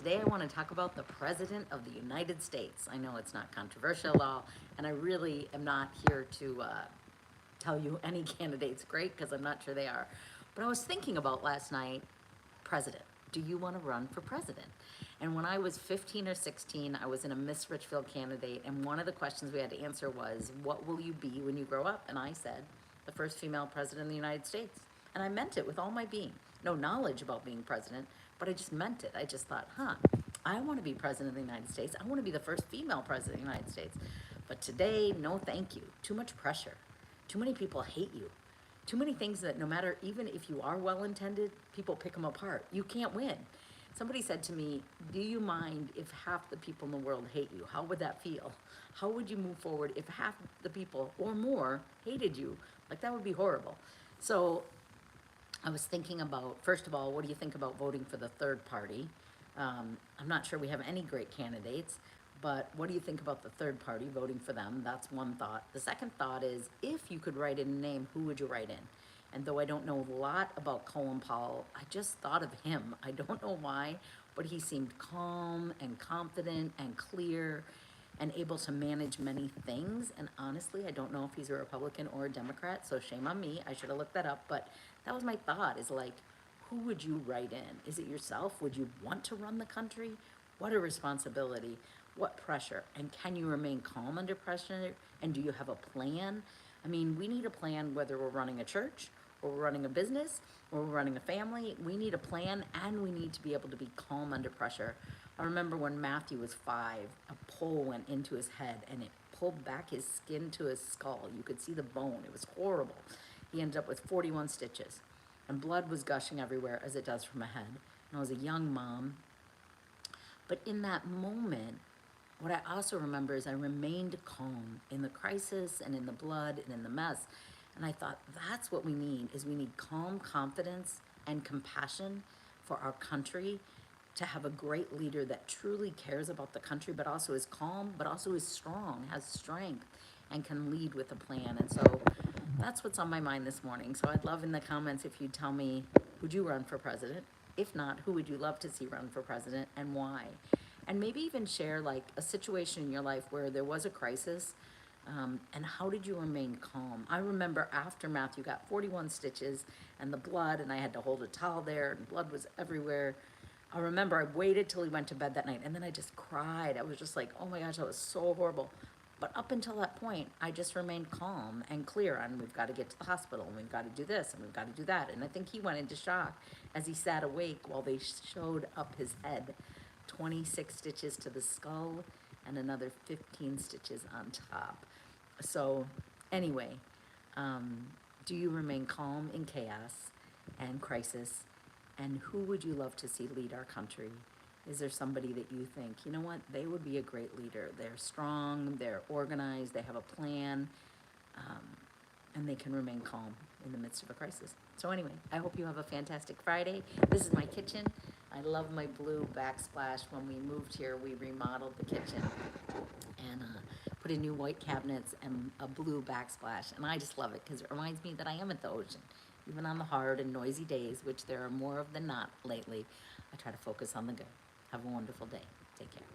Today I want to talk about the President of the United States. I know it's not controversial at all, and I really am not here to tell you any candidate's great because I'm not sure they are. But I was thinking about last night, president. Do you want to run for president? And when I was 15 or 16, I was in a Miss Richfield candidate, and one of the questions we had to answer was, what will you be when you grow up? And I said, the first female president of the United States. And I meant it with all my being. No knowledge about being president, but I just meant it. I just thought, I want to be president of the United States. I want to be the first female president of the United States. But today, no thank you. Too much pressure. Too many people hate you. Too many things that no matter, even if you are well-intended, people pick them apart. You can't win. Somebody said to me, do you mind if half the people in the world hate you? How would that feel? How would you move forward if half the people or more hated you? Like, that would be horrible. So I was thinking about, first of all, what do you think about voting for the third party? I'm not sure we have any great candidates, but what do you think about the third party, voting for them? That's one thought. The second thought is, if you could write in a name, who would you write in? And though I don't know a lot about Colin Powell, I just thought of him. I don't know why, but he seemed calm and confident and clear and able to manage many things. And honestly, I don't know if he's a Republican or a Democrat, so shame on me. I should have looked that up, but that was my thought, is like, who would you write in? Is it yourself? Would you want to run the country? What a responsibility. What pressure? And can you remain calm under pressure? And do you have a plan? I mean, we need a plan whether we're running a church or we're running a business or we're running a family. We need a plan, and we need to be able to be calm under pressure. I remember when Matthew was 5, a pole went into his head and it pulled back his skin to his skull. You could see the bone. It was horrible. He ended up with 41 stitches, and blood was gushing everywhere as it does from a head. And I was a young mom. But in that moment, what I also remember is I remained calm in the crisis and in the blood and in the mess. And I thought, that's what we need, is we need calm confidence and compassion for our country, to have a great leader that truly cares about the country, but also is calm, but also is strong, has strength, and can lead with a plan. And so that's what's on my mind this morning. So I'd love in the comments if you'd tell me, would you run for president? If not, who would you love to see run for president and why? And maybe even share like a situation in your life where there was a crisis, and how did you remain calm? I remember after Matthew got 41 stitches and the blood, and I had to hold a towel there and blood was everywhere. I remember I waited till he went to bed that night, and then I just cried. I was just like, oh my gosh, that was so horrible. But up until that point, I just remained calm and clear on, we've got to get to the hospital, and we've got to do this, and we've got to do that. And I think he went into shock as he sat awake while they showed up his head. 26 stitches to the skull and another 15 stitches on top. So anyway, do you remain calm in chaos and crisis? And who would you love to see lead our country? Is there somebody that you think, you know what, they would be a great leader? They're strong, they're organized, they have a plan, and they can remain calm in the midst of a crisis. So anyway, I hope you have a fantastic Friday. This is my kitchen. I love my blue backsplash. When we moved here, we remodeled the kitchen and put in new white cabinets and a blue backsplash. And I just love it because it reminds me that I am at the ocean. Even on the hard and noisy days, which there are more of than not lately, I try to focus on the good. Have a wonderful day. Take care.